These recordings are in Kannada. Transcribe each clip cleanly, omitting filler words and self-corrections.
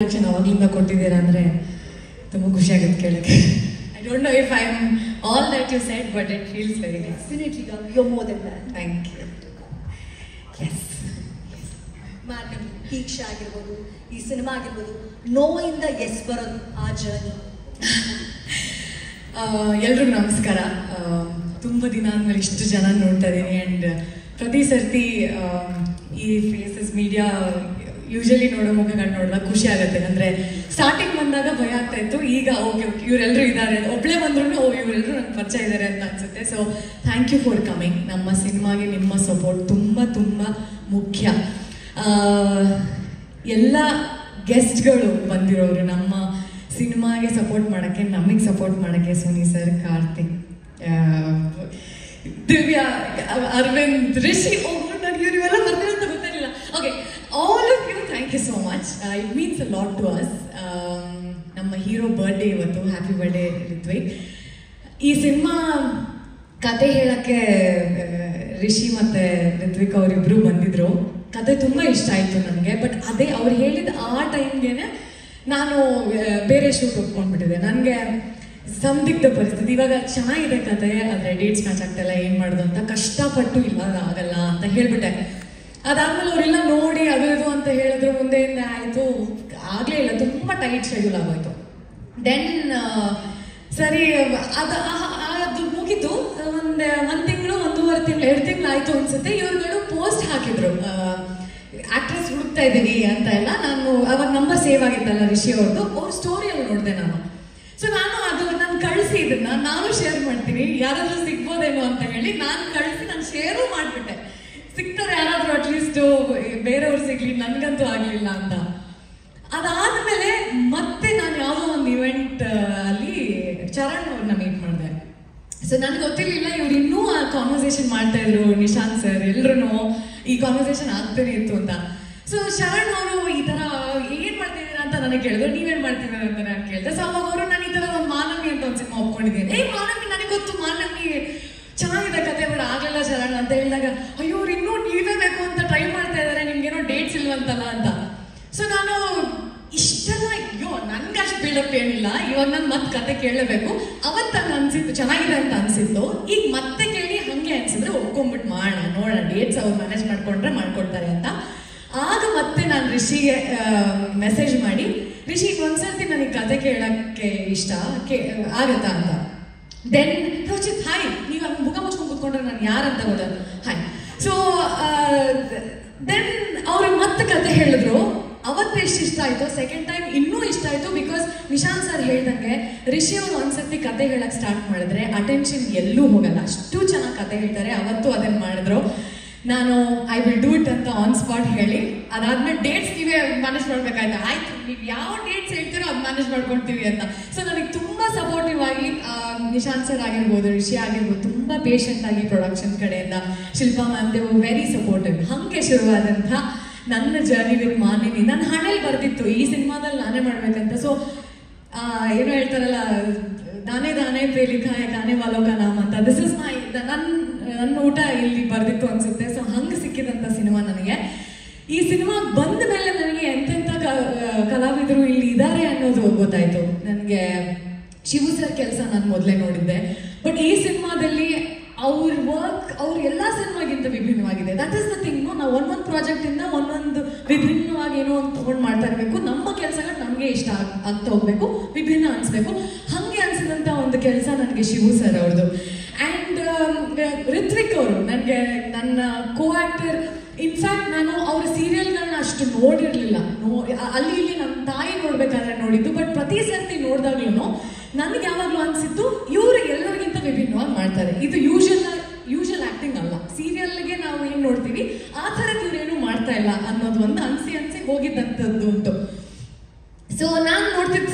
ಅವಾಗಲಿಂದ ಕೊಟ್ಟಿದ್ದೀರಾ ಅಂದರೆ ತುಂಬ ಖುಷಿ ಆಗುತ್ತೆ ಕೇಳಕ್ಕೆ. I don't know if I'm all that you said, but it feels very nice. Definitely, you're more than that. Thank you. Yes. Madam, ದೀಕ್ಷಾ ಆಗಿರ್ಬೋದು, ಈ ಸಿನಿಮಾ ಆಗಿರ್ಬೋದು, ನೋಯಿಂದ ಎಸ್ ಬರೋದು ಆ ಜರ್ನಿ. ಎಲ್ರಿಗೂ ನಮಸ್ಕಾರ. ತುಂಬ ದಿನ ಆದಮೇಲೆ ಇಷ್ಟು ಜನ ನೋಡ್ತಾ ಇದ್ದೀನಿ ಆ್ಯಂಡ್ ಪ್ರತಿ ಸರ್ತಿ ಈ ಫೇಸಸ್ ಮೀಡಿಯಾ ಯೂಶಲಿ ನೋಡೋ ಮುಖಗಳು ನೋಡಿದಾಗ ಖುಷಿ ಆಗುತ್ತೆ. ಅಂದರೆ ಸ್ಟಾರ್ಟಿಂಗ್ ಬಂದಾಗ ಭಯ ಆಗ್ತಾ ಇತ್ತು, ಈಗ ಓಕೆ ಇವರೆಲ್ಲರೂ ಇದ್ದಾರೆ, ಒಬ್ಬಳೇ ಬಂದ್ರೂ ಇವರೆಲ್ಲರೂ ನನಗೆ ಪರಿಚಯ ಇದ್ದಾರೆ ಅಂತ ಅನಿಸುತ್ತೆ. So thank you for coming. ನಮ್ಮ ಸಿನಿಮಾಗೆ ನಿಮ್ಮ ಸಪೋರ್ಟ್ ತುಂಬ ತುಂಬ ಮುಖ್ಯ. ಎಲ್ಲ ಗೆಸ್ಟ್ಗಳು ಬಂದಿರೋರು ನಮ್ಮ ಸಿನಿಮಾಗೆ ಸಪೋರ್ಟ್ ಮಾಡೋಕ್ಕೆ, ನಮಗೆ ಸಪೋರ್ಟ್ ಮಾಡೋಕ್ಕೆ ಸುನಿ ಸರ್, ಕಾರ್ತಿಕ್, ದಿವ್ಯಾ, ಅರವಿಂದ್, ರಿಷಿ, ನನಗೆ ಇವರೆಲ್ಲ ಬರ್ತಾರೆ ಅಂತ ಗೊತ್ತಿರಲಿಲ್ಲ. Okay, all of you thank you so much. It means a lot to us. ನಮ್ಮ ಹೀರೋ ಬರ್ಡೇ ಇವತ್ತು. Happy birthday Rithvik. ಈ ಸಿನಿಮಾ ಕತೆ ಹೇಳೋಕ್ಕೆ ರಿಷಿ ಮತ್ತು ರಿತ್ವಿಕ್ ಅವರಿಬ್ಬರು ಬಂದಿದ್ರು. ಕತೆ ತುಂಬ ಇಷ್ಟ ಆಯಿತು ನನಗೆ. ಬಟ್ ಅದೇ ಅವ್ರು ಹೇಳಿದ ಆ ಟೈಮ್ಗೆ ನಾನು ಬೇರೆ ಶೂಟ್ ಒಪ್ಕೊಂಡ್ಬಿಟ್ಟಿದ್ದೆ. ನನಗೆ ಸಂದಿಗ್ಧ ಪರಿಸ್ಥಿತಿ. ಇವಾಗ ಚೆನ್ನಾಗಿದೆ ಕತೆ, ಆದರೆ ಡೇಟ್ಸ್ ಮ್ಯಾಚ್ ಆಗ್ತಾಯಿಲ್ಲ, ಏನು ಮಾಡೋದು ಅಂತ ಕಷ್ಟಪಟ್ಟು ಇಲ್ಲ ಆಗಲ್ಲ ಅಂತ ಹೇಳಿಬಿಟ್ಟೆ. ಅದಾದ್ಮೇಲೆ ಅವರೆಲ್ಲ ನೋಡಿ ಅದು ಇದು ಅಂತ ಹೇಳಿದ್ರು. ಮುಂದೆಯಿಂದ ಆಯಿತು, ಆಗಲೇ ಇಲ್ಲ, ತುಂಬ ಟೈಟ್ ಶೆಡ್ಯೂಲ್ ಆಗೋಯ್ತು. ದೆನ್ ಸರಿ ಅದು ಮುಗಿತು. ಒಂದು ತಿಂಗಳು, 1.5 ತಿಂಗಳು, 2 ತಿಂಗಳು ಆಯಿತು ಅನ್ಸುತ್ತೆ. ಇವ್ರುಗಳು ಪೋಸ್ಟ್ ಹಾಕಿದ್ರು, ಆಕ್ಟ್ರೆಸ್ ಹುಡುಕ್ತಾ ಇದ್ದೀನಿ ಅಂತ ಎಲ್ಲ. ನಾನು ಅವಾಗ ನಂಬರ್ ಸೇವ್ ಆಗಿತ್ತಲ್ಲ ರಿಷಿ ಅವ್ರದ್ದು, ಅವ್ರ ಸ್ಟೋರಿಯಲ್ಲಿ ನೋಡಿದೆ ನಾನು. ಸೊ ನಾನು ಕಳಿಸಿ ಇದನ್ನ ನಾನು ಶೇರ್ ಮಾಡ್ತೀನಿ, ಯಾರಾದ್ರೂ ಸಿಗ್ಬೋದೇನೋ ಅಂತ ಹೇಳಿ ನಾನು ಕಳಿಸಿ ನಾನು ಶೇರು ಮಾಡಿಬಿಟ್ಟೆ. ಸಿಗ್ತಾರೆ ಯಾರಾದ್ರೂ ಅಟ್ಲೀಸ್ಟ್, ಬೇರೆಯವ್ರು ಸಿಗ್ಲಿ, ನನ್ಗಂತೂ ಆಗ್ಲಿಲ್ಲ ಅಂತ. ಅದಾದ್ಮೇಲೆ ಮತ್ತೆ ನಾನು ಯಾವುದೋ ಒಂದು ಇವೆಂಟ್ ಅಲ್ಲಿ ಚರಣ್ ಅವ್ರನ್ನ ಮೀಟ್ ಮಾಡಿದೆ. ಸೊ ನನಗೆ ಗೊತ್ತಿರಲಿಲ್ಲ ಇವ್ರು ಇನ್ನೂ ಆ ಕಾನ್ವರ್ಸೇಷನ್ ಮಾಡ್ತಾ ಇದ್ರು, ನಿಶಾಂತ್ ಸರ್ ಎಲ್ರು ಈ ಕಾನ್ವರ್ಸೇಷನ್ ಆಗ್ತಾನೆ ಇತ್ತು ಅಂತ. ಸೊ ಶರಣ್ ಅವರು ಈ ತರ ಏನ್ ಮಾಡ್ತಿದ್ದೀರಾ ಅಂತ ನನಗೆ ಕೇಳಿದ್ರು, ನೀವೇನ್ ಮಾಡ್ತಿದ್ದೀರಾ ಅಂತ ನಾನು ಕೇಳಿದೆ. ಸೊ ಅವಾಗ ಅವರು ನಾನು ಈ ತರ ಒಂದು ಮಾನವಿ ಅಂತ ಒಂದು ಸಿನಿಮಾ ಒಪ್ಕೊಂಡಿದ್ದೀನಿ. ಮಾನವಿ ನನಗೆ ಗೊತ್ತು, ಮಾನವಿ ಚೆನ್ನಾಗಿದೆ ಕತೆ, ಬಟ್ ಆಗಲಿಲ್ಲ ಶರಣ್ ಅಂತ ಹೇಳಿದಾಗ, ಅಯ್ಯೋ ಅವ್ರು ಇನ್ನೂ ನೀವೇ ಬೇಕು ಅಂತ ಟ್ರೈ ಮಾಡ್ತಾ ಇದ್ದಾರೆ, ನಿಮ್ಗೇನೋ ಡೇಟ್ಸ್ ಇಲ್ವಂತಲ್ಲ ಅಂತ. ಸೊ ನಾನು ಇಷ್ಟೆಲ್ಲ ಅಯ್ಯೋ ನನ್ಗೆ ಅಷ್ಟು ಬಿಲ್ಡಪ್ ಏನಿಲ್ಲ, ಇವಾಗ ನಾನು ಮತ್ತೆ ಕತೆ ಕೇಳಲೇಬೇಕು. ಅವತ್ತು ಅನ್ಸಿತ್ತು ಚೆನ್ನಾಗಿದೆ ಅಂತ ಅನ್ಸಿತ್ತು. ಈಗ ಮತ್ತೆ ಕೇಳಿ ಹಂಗೆ ಅನ್ಸಿದ್ರೆ ಒಪ್ಕೊಂಡ್ಬಿಟ್ಟು ಮಾಡೋಣ, ನೋಡೋಣ, ಡೇಟ್ಸ್ ಅವ್ರು ಮ್ಯಾನೇಜ್ ಮಾಡ್ಕೊಂಡ್ರೆ ಮಾಡ್ಕೊಡ್ತಾರೆ ಅಂತ. ಆಗ ಮತ್ತೆ ನಾನು ರಿಷಿಗೆ ಮೆಸೇಜ್ ಮಾಡಿ, ರಿಷಿ ಒಂದ್ಸರ್ತಿ ನನಗೆ ಕತೆ ಕೇಳಕ್ಕೆ ಇಷ್ಟ ಆಗತ್ತಾ ಅಂತ. ದೆನ್ ರೋಚಿತ್, ಹಾಯ್, ನೀವು ಹಂಗೆ ಮುಖ ಮುಚ್ಕೊಂಡು ಕೂತ್ಕೊಂಡ್ರೆ ನಾನು ಯಾರಂತ ಗೊತ್ತಲ್ಲ, ಹಾಯ್. ಸೊ ದೆನ್ ಅವ್ರಿಗೆ ಮತ್ತೆ ಕತೆ ಹೇಳಿದ್ರು. ಅವತ್ತು ಎಷ್ಟು ಇಷ್ಟ ಆಯಿತು, ಸೆಕೆಂಡ್ ಟೈಮ್ ಇನ್ನೂ ಇಷ್ಟ ಆಯಿತು. ಬಿಕಾಸ್ ನಿಶಾಂತ್ ಸರ್ ಹೇಳ್ದಂಗೆ ರಿಷಿ ಅವರು ಒಂದ್ಸರ್ತಿ ಕತೆ ಹೇಳಕ್ಕೆ ಸ್ಟಾರ್ಟ್ ಮಾಡಿದ್ರೆ ಅಟೆನ್ಷನ್ ಎಲ್ಲೂ ಹೋಗಲ್ಲ, ಅಷ್ಟು ಚೆನ್ನಾಗಿ ಕತೆ ಹೇಳ್ತಾರೆ. ಅವತ್ತು ಅದನ್ನು ಮಾಡಿದ್ರು. ನಾನು ಐ ವಿಲ್ ಡೂ ಇಟ್ ಅಂತ ಆನ್ ಸ್ಪಾಟ್ ಹೇಳಿ, ಅದಾದ್ಮೇಲೆ ಡೇಟ್ಸ್ ನೀವೇ ಮ್ಯಾನೇಜ್ ಮಾಡ್ಬೇಕಾಯ್ತು. ಆಯ್ತು, ನೀವು ಯಾವ ಡೇಟ್ಸ್ ಹೇಳ್ತೀರೋ ಅದು ಮ್ಯಾನೇಜ್ ಮಾಡ್ಕೊಳ್ತೀವಿ ಅಂತ. ಸೊ ನನಗೆ ತುಂಬ ಸಪೋರ್ಟಿವ್ ಆಗಿ ನಿಶಾಂತ್ ಸರ್ ಆಗಿರ್ಬೋದು, ರಿಷಿ ಆಗಿರ್ಬೋದು, ತುಂಬ ಪೇಷಂಟ್ ಆಗಿ ಪ್ರೊಡಕ್ಷನ್ ಕಡೆಯಿಂದ, Shilpa ma'am they were very supportive. ಹಾಗೆ ಶುರುವಾದಂಥ ನನ್ನ ಜರ್ನಿ ವಿತ್ ಮಾನವಿ. ನನ್ನ ಹಣೆಯಲ್ಲಿ ಬರ್ತಿತ್ತು ಈ ಸಿನಿಮಾದಲ್ಲಿ ನಾನೇ ಮಾಡ್ಬೇಕಂತ. ಸೊ ಏನೋ ಹೇಳ್ತಾರಲ್ಲ, ದಾನೇ ಪೇಲಿಖಾಯ ಕಾನೆ ವಾಲೋ ಕಾ ನಾಮ್ ಅಂತ, ದಿಸ್ ಇಸ್ ಮೈ ನನ್ನ ಊಟ ಇಲ್ಲಿ ಬರ್ದಿತ್ತು ಅನ್ಸುತ್ತೆ. ಸೊ ಹಂಗೆ ಸಿಕ್ಕಿದಂಥ ಸಿನಿಮಾ ನನಗೆ. ಈ ಸಿನಿಮಾ ಬಂದ ಮೇಲೆ ನನಗೆ ಎಂತೆಂಥ ಕಲಾವಿದರು ಇಲ್ಲಿ ಇದ್ದಾರೆ ಅನ್ನೋದು ಗೊತ್ತಾಯ್ತು. ನನಗೆ ಶಿವು ಸರ್ ಕೆಲಸ ನಾನು ಮೊದಲೇ ನೋಡಿದ್ದೆ, ಬಟ್ ಈ ಸಿನಿಮಾದಲ್ಲಿ ಅವ್ರ ವರ್ಕ್ ಅವ್ರ ಎಲ್ಲ ಸಿನಿಮಾಗಿಂತ ವಿಭಿನ್ನವಾಗಿದೆ. That is the thing. ನಾವು ಒಂದೊಂದು ಪ್ರಾಜೆಕ್ಟಿಂದ ಒಂದೊಂದು ವಿಭಿನ್ನವಾಗಿ ಏನೋ ಒಂದು ತೊಗೊಂಡು ಮಾಡ್ತಾ ಇರಬೇಕು. ನಮ್ಮ ಕೆಲಸಗಳು ನಮಗೆ ಇಷ್ಟ ಆಗ್ತಾ ಹೋಗ್ಬೇಕು, ವಿಭಿನ್ನ ಅನಿಸ್ಬೇಕು. ಹಾಗೆ ಅನಿಸಿದಂಥ ಒಂದು ಕೆಲಸ ನನಗೆ ಶಿವು ಸರ್ ಅವ್ರದ್ದು. ಆ್ಯಂಡ್ ರಿತ್ವಿಕ್ ಅವರು ನನಗೆ ನನ್ನ ಕೋ ಆ್ಯಕ್ಟರ್. ಇನ್ಫ್ಯಾಕ್ಟ್ ನಾನು ಅವ್ರ ಸೀರಿಯಲ್ಗಳನ್ನ ಅಷ್ಟು ನೋಡಿರಲಿಲ್ಲ. ಅಲ್ಲಿ ಇಲ್ಲಿ ನನ್ನ ತಾಯಿ ನೋಡ್ಬೇಕಾದ್ರೆ ನೋಡಿದ್ದು. ಬಟ್ ಪ್ರತಿ ಸರ್ತಿ ನೋಡಿದಾಗ್ಲೂ ನನಗೆ ಯಾವಾಗಲೂ ಅನಿಸಿದ್ದು, ಇವರು ಎಲ್ಲರಿಗಿಂತ ವಿಭಿನ್ನವಾಗಿ ಮಾಡ್ತಾರೆ. ಇದು ಯೂಶಲ್ ಆ್ಯಕ್ಟಿಂಗ್ ಅಲ್ಲ. ಸೀರಿಯಲ್ಗೆ ನಾವು ಏನು ನೋಡ್ತೀವಿ ಆ ಥರದ್ದು ಇವ್ರೇನು ಮಾಡ್ತಾ ಇಲ್ಲ ಅನ್ನೋದು ಒಂದು ಅನಿಸಿ ಹೋಗಿದ್ದಂಥದ್ದು ಉಂಟು. ಸೊ ನಾನು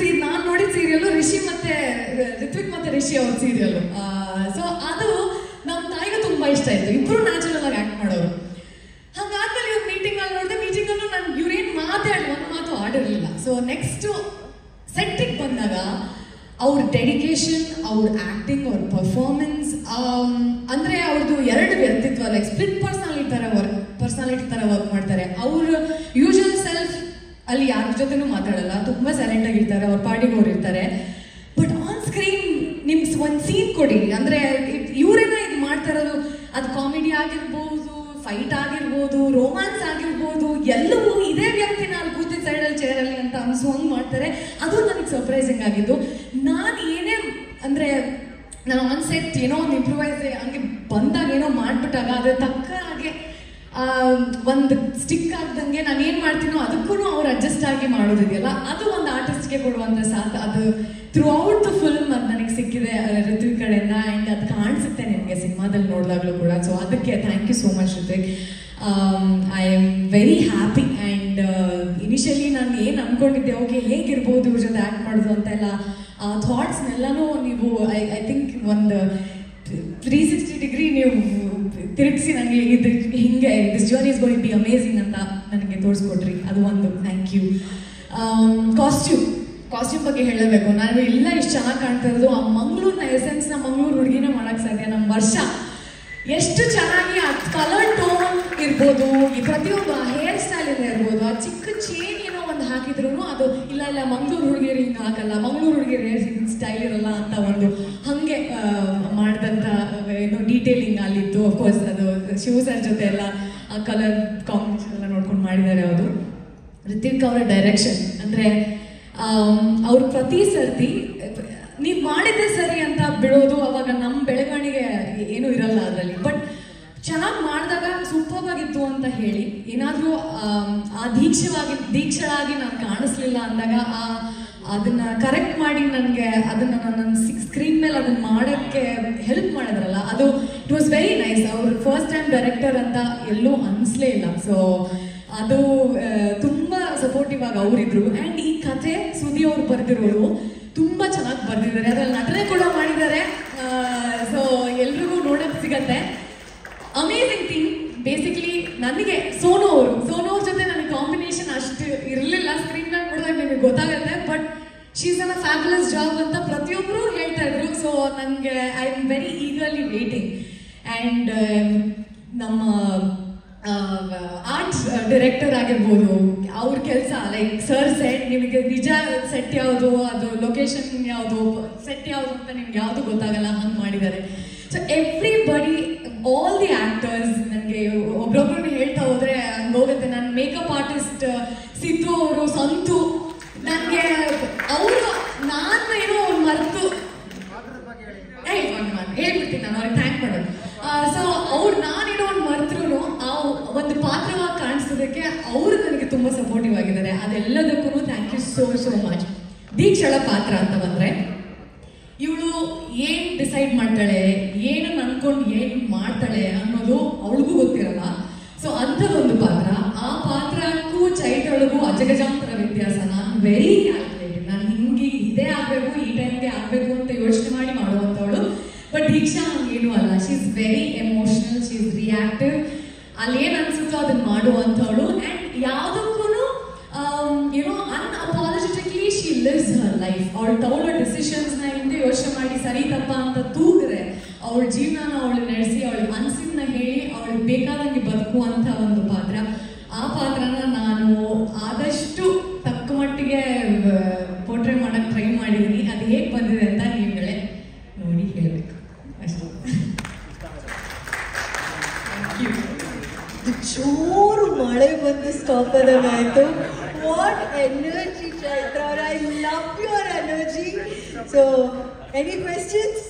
ನೋಡಿದ ಸೀರಿಯಲ್ಲು ರಿಷಿ ಮತ್ತೆ ರಿತ್ವಿಕ್ ಮತ್ತೆ ರಿಷಿ ಅವ್ರ ಸೀರಿಯಲ್ಲು. ಸೊ ಅದು ನಮ್ಮ ತಾಯಿಗೂ ತುಂಬ ಇಷ್ಟ ಆಯಿತು. ಇಬ್ಬರು ನ್ಯಾಚುರಲ್ ಆಗಿ ಆ್ಯಕ್ಟ್ ಮಾಡೋರು. ಹಾಗಾದ್ಮೇಲೆ ಇವ್ರು ಮೀಟಿಂಗಲ್ಲಿ ನೋಡಿದೆ. ಮೀಟಿಂಗಲ್ಲೂ ನಾನು ಇವ್ರೇನು ಒಂದು ಮಾತು ಆಡಿರಲಿಲ್ಲ. ಸೊ ನೆಕ್ಸ್ಟು ಸೆಟ್ಟಿಗೆ ಬಂದಾಗ ಅವ್ರ ಡೆಡಿಕೇಶನ್, ಅವ್ರ ಆ್ಯಕ್ಟಿಂಗ್, ಅವ್ರ ಪರ್ಫಾರ್ಮೆನ್ಸ್, ಅಂದರೆ ಅವ್ರದ್ದು 2 ವ್ಯಕ್ತಿತ್ವ, ಲೈಕ್ ಸ್ಪ್ಲಿಟ್ ಪರ್ಸನಾಲಿಟಿ ಥರ ವರ್ಕ್ ಮಾಡ್ತಾರೆ. ಅವ್ರ ಯೂಶುವಲ್ ಸೆಲ್ಫ್ ಅಲ್ಲಿ ಯಾರ ಜೊತೆನೂ ಮಾತಾಡಲ್ಲ, ತುಂಬ ಸೈಲೆಂಟ್ ಆಗಿರ್ತಾರೆ, ಅವ್ರ ಪಾರ್ಟಿಗೆ ಅವ್ರು ಇರ್ತಾರೆ. ಬಟ್ ಆನ್ ಸ್ಕ್ರೀನ್ ನಿಮ್ಗೆ ಒಂದು ಸೀನ್ ಕೊಡಿ ಅಂದರೆ ಇವರೇನ ಇದು ಮಾಡ್ತಾ ಇರೋದು, ಅದು ಕಾಮಿಡಿ ಆಗಿರ್ಬೋದು, ಫೈಟ್ ಆಗಿರ್ಬೋದು, ರೋಮ್ಯಾನ್ಸ್ ಆಗಿರ್ಬೋದು, ಎಲ್ಲವೂ ಇದೇ ವ್ಯಕ್ತಿ ನಾನು ಕೂತಿದ್ದ ಸೈಡಲ್ಲಿ ಚೇರಲ್ಲಿ ಅಂತ ಅನ್ಸುವಂಗೆ ಮಾಡ್ತಾರೆ. ಅದು ನನಗೆ ಸರ್ಪ್ರೈಸಿಂಗ್ ಆಗಿದ್ದು. ನಾನು ಏನೇ ಅಂದರೆ ನಾನು ಆನ್ ಸೆಟ್ ಏನೋ ಒಂದು ಇಂಪ್ರೂವೈಸ್ ಹಂಗೆ ಬಂದಾಗ ಏನೋ ಮಾಡಿಬಿಟ್ಟಾಗ ಅದ್ರ ತಕ್ಕ ಹಾಗೆ ಒಂದು ಸ್ಟಿಕ್ ಆಗ್ದಂಗೆ ನಾನು ಏನು ಮಾಡ್ತೀನೋ ಅದಕ್ಕೂ ಅವ್ರು ಅಡ್ಜಸ್ಟ್ ಆಗಿ ಮಾಡೋದಿದೆಯಲ್ಲ, ಅದು ಒಂದು ಆರ್ಟಿಸ್ಟ್ಗೆ ಕೊಡುವಂಥ ಸಾಥ್. ಅದು ಥ್ರೂ ಔಟ್ ದ ಫಿಲ್ಮ್ ಅದು ನನಗೆ ಸಿಕ್ಕಿದೆ ಋತ್ವಿಕ್ ಕಡೆಯಿಂದ. ಆ್ಯಂಡ್ ಅದು ಕಾಣಿಸುತ್ತೆ ನಿಮಗೆ ಸಿನಿಮಾದಲ್ಲಿ ನೋಡಿದಾಗಲೂ ಕೂಡ. ಸೊ ಅದಕ್ಕೆ thank you so much Rithvik. I am very happy. And initially ನಾನು ಏನು ಅಂದ್ಕೊಂಡಿದ್ದೆ, ಓಕೆ ಹೇಗಿರ್ಬೋದು ಇವ್ರ ಜೊತೆ ಆ್ಯಕ್ಟ್ ಮಾಡೋದು ಅಂತೆಲ್ಲ ಥಾಟ್ಸ್ನೆಲ್ಲನೂ ನೀವು ಐ ಥಿಂಕ್ ಒಂದು 360 ಡಿಗ್ರಿ ನೀವು ತಿರುಗಿಸಿ ನನಗೆ ಇದು ಹಿಂಗೆ this journey is going be amazing ಅಂತ ನನಗೆ ತೋರಿಸ್ಕೊಟ್ರಿ. ಅದು ಒಂದು ಥ್ಯಾಂಕ್ ಯು. ಕಾಸ್ಟ್ಯೂಮ್ ಬಗ್ಗೆ ಹೇಳಬೇಕು. ನಾನು ಎಲ್ಲ ಇಷ್ಟು ಚೆನ್ನಾಗಿ ಕಾಣ್ತಾ ಇರೋದು ಆ ಮಂಗಳೂರಿನ ಎಸೆನ್ಸ್ನ ಮಂಗಳೂರು ಹುಡುಗಿನ ಮಾಡೋಕ್ಕೆ ಸಾಧ್ಯ. ನಮ್ಮ ವರ್ಷ ಎಷ್ಟು ಚೆನ್ನಾಗಿ ಆ ಕಲರ್ ಟೋನ್ ಇರ್ಬೋದು, ಈ ಪ್ರತಿಯೊಂದು ಆ ಹೇರ್ ಸ್ಟೈಲಿಂದ ಇರ್ಬೋದು, ಆ ಚಿಕ್ಕ ಚೇನ್ ಏನೋ ಒಂದು ಹಾಕಿದ್ರು ಅದು ಇಲ್ಲ ಮಂಗಳೂರು ಹುಡುಗಿಯರು ಹಿಂಗೆ ಹಾಕಲ್ಲ, ಮಂಗಳೂರು ಹುಡುಗಿಯರು ಹೇರ್ ಸ್ಟೈಲ್ ಇರಲ್ಲ ಅಂತ ಒಂದು ಹಾಗೆ ಮಾಡಿದಂಥ ಏನೋ ಡೀಟೇಲಿಂಗ್ ಅಲ್ಲಿತ್ತು. ಅಫ್ಕೋರ್ಸ್ ಅದು ಶಿವ ಸರ್ ಜೊತೆ ಎಲ್ಲ ಆ ಕಲರ್ ಕಾಂಬಿನೇಷನ್ ಎಲ್ಲ ನೋಡ್ಕೊಂಡು ಮಾಡಿದ್ದಾರೆ. ಅದು ಋತ್ವಿಕ್ ಅವರ ಡೈರೆಕ್ಷನ್ ಅಂದರೆ ಅವ್ರು ಪ್ರತಿ ಸರ್ತಿ ನೀವು ಮಾಡಿದ್ದೆ ಸರಿ ಅಂತ ಬಿಡೋದು, ಅವಾಗ ನಮ್ಮ ಬೆಳವಣಿಗೆ ಏನೂ ಇರಲ್ಲ ಅದರಲ್ಲಿ. ಬಟ್ ಚೆನ್ನಾಗಿ ಮಾಡಿದಾಗ ಸೂಪರ್ ಆಗಿತ್ತು ಅಂತ ಹೇಳಿ ಏನಾದರೂ ಆ ದೀಕ್ಷಳಾಗಿ ನಾನು ಕಾಣಿಸ್ಲಿಲ್ಲ ಅಂದಾಗ ಅದನ್ನ ಕರೆಕ್ಟ್ ಮಾಡಿ ನನಗೆ ಅದನ್ನು ನನ್ನ ಸ್ಕ್ರೀನ್ ಮೇಲೆ ಅದನ್ನು ಮಾಡೋಕ್ಕೆ ಹೆಲ್ಪ್ ಮಾಡಿದ್ರಲ್ಲ, ಅದು ಇಟ್ ವಾಸ್ ವೆರಿ ನೈಸ್. ಅವರು ಫಸ್ಟ್ ಟೈಮ್ ಡೈರೆಕ್ಟರ್ ಅಂತ ಎಲ್ಲೂ ಅನಿಸ್ಲೇ ಇಲ್ಲ. ಸೊ ಅದು ತುಂಬ ಸಪೋರ್ಟಿವ್ ಆಗಿ ಅವರಿದ್ರು. ಆ್ಯಂಡ್ ಈ ಕಥೆ ಸುದಿ ಅವ್ರು ಬರೆದಿರೋರು ತುಂಬ ಚೆನ್ನಾಗಿ ಬರೆದಿದ್ದಾರೆ, ಅದ್ರಲ್ಲಿ ನಟನೆ ಕೂಡ ಮಾಡಿದ್ದಾರೆ. ಸೊ ಎಲ್ರಿಗೂ ನೋಡೋಕ್ಕೆ ಸಿಗತ್ತೆ. ಅಮೇಝಿಂಗ್ ಥಿಂಗ್ ಬೇಸಿಕಲಿ ನನಗೆ ಸೋನು ಅವ್ರ ಜೊತೆ ನನಗೆ ಕಾಂಬಿನೇಷನ್ ಅಷ್ಟು ಇರಲಿಲ್ಲ. ಸ್ಕ್ರೀನ್ ಮೇಲೆ ನೋಡಿದಾಗ ನಿಮಗೆ ಗೊತ್ತಾಗುತ್ತೆ. But she is an a fabulous job ಅಂತ ಪ್ರತಿಯೊಬ್ಬರು ಹೇಳ್ತಾ ಇದ್ರು. ಸೊ ನನಗೆ I am very eagerly waiting. And ನಮ್ಮ ಆರ್ಟ್ ಡೈರೆಕ್ಟರ್ ಆಗಿರ್ಬೋದು, ಅವ್ರ ಕೆಲಸ ಲೈಕ್ ಸರ್ ಸೆಟ್ ನಿಮಗೆ ನಿಜ ಸೆಟ್ ಯಾವುದು, ಅದು ಲೊಕೇಶನ್ ಯಾವುದು, ಸೆಟ್ ಯಾವುದು ಅಂತ ನಿಮ್ಗೆ ಯಾವುದು ಗೊತ್ತಾಗಲ್ಲ, ಹಂಗೆ ಮಾಡಿದ್ದಾರೆ. So everybody, all the actors, ನನಗೆ ಒಬ್ರೊಬ್ರನ್ನ ಹೇಳ್ತಾ ಹೋದರೆ ಹಂಗೆ ಹೋಗುತ್ತೆ. ನನ್ನ ಮೇಕಪ್ ಆರ್ಟಿಸ್ಟ್ ಸಿದ್ದು ಅವರು, ಸಂತು, ನನಗೆ ಅವರು ನಾನು ಏನೋ ಒಂದು ಮರೆತು ಹೇಳ್ಬಿಡ್ತೀನಿ, ನಾನು ಅವ್ರಿಗೆ ಥ್ಯಾಂಕ್ ಮಾಡೋದು. ಸೊ ಅವ್ರು ನಾನೇನೋ ಒಂದು ಮರೆತ್ರು ಆ ಒಂದು ಪಾತ್ರವಾಗಿ ಕಾಣಿಸೋದಕ್ಕೆ ಅವರು ನನಗೆ ತುಂಬ ಸಪೋರ್ಟಿವ್ ಆಗಿದ್ದಾರೆ. ಅದೆಲ್ಲದಕ್ಕೂ ಥ್ಯಾಂಕ್ ಯು ಸೋ ಮಚ್. ದೀಕ್ಷಳ ಪಾತ್ರ ಅಂತ ಬಂದರೆ ಇವಳು ಏನು ಡಿಸೈಡ್ ಮಾಡ್ತಾಳೆ, ಏನು ಅನ್ಕೊಂಡು ಏನು ಮಾಡ್ತಾಳೆ ಅನ್ನೋದು ಅವಳಿಗೂ ಗೊತ್ತಿರಲ್ಲ. ಸೊ ಅಂಥದ್ದೊಂದು ಪಾತ್ರ. ಆ ಪಾತ್ರಕ್ಕೂ ಚೈತ್ರಳಿಗೂ ಅಜಗಜಾಂತರ ವ್ಯತ್ಯಾಸ. ನಾನು ವೆರಿ ಕ್ಯಾಲ್ಕುಲೇಟೆಡ್, ನಾನು ಹಿಂಗೆ ಇದೇ ಆಗಬೇಕು, ಈ ಟೈಮ್ಗೆ ಆಗಬೇಕು ಅಂತ ಯೋಚನೆ ಮಾಡಿ ಮಾಡುವಂಥವಳು. ಬಟ್ ದೀಕ್ಷಾ ಹಂಗೇನು ಅಲ್ಲ. She is very emotional, she is reactive. ಅಲ್ಲಿ ಏನು ಅನ್ಸುತ್ತೋ ಅದನ್ನ ಮಾಡುವಂಥವಳು. ಆ್ಯಂಡ್ ಯಾವುದಕ್ಕೂ ಏನೋ ಅನ್ಅಪಾಲಜೆಟಿಕ್ಲಿ ಶಿ ಲಿವ್ಸ್ ಹರ್ ಲೈಫ್. ಅವಳು ತಗೊಳ್ಳೋ ಡಿಸಿಷನ್ಸ್ನ ಹಿಂದೆ ಯೋಚನೆ ಮಾಡಿ ಸರಿ ತಪ್ಪ ಅಂತ ತೂಗಿದ್ರೆ ಅವಳ ಜೀವನನ ಅವಳು ನಡೆಸಿ, ಅವಳಿಗೆ ಅನ್ಸಿದ್ನ ಹೇಳಿ, ಅವಳಿಗೆ ಬೇಕಾದಂಗೆ ಬದುಕುವಂಥ ಒಂದು ಪಾತ್ರ. ಆ ಪಾತ್ರನ ನಾನು ಆದಷ್ಟು ತಕ್ಕ ಮಟ್ಟಿಗೆ ಪೋರ್ಟ್ರೇ ಮಾಡೋಕ್ಕೆ ಟ್ರೈ ಮಾಡಿದ್ದೀನಿ. ಅದು ಹೇಗೆ ಬಂದಿದೆ ಅಂತ ನೀವುಗಳೇ ನೋಡಿ ಹೇಳಬೇಕು ಅಷ್ಟೇ. ಜೋರು ಮಳೆ ಬಂದು ಸ್ಟಾಪ್ ಆದಂಗಾಯ್ತು. ವಾಟ್ ಎನರ್ಜಿ ಚೈತ್ರ ಅವರ, I love your energy. So any questions?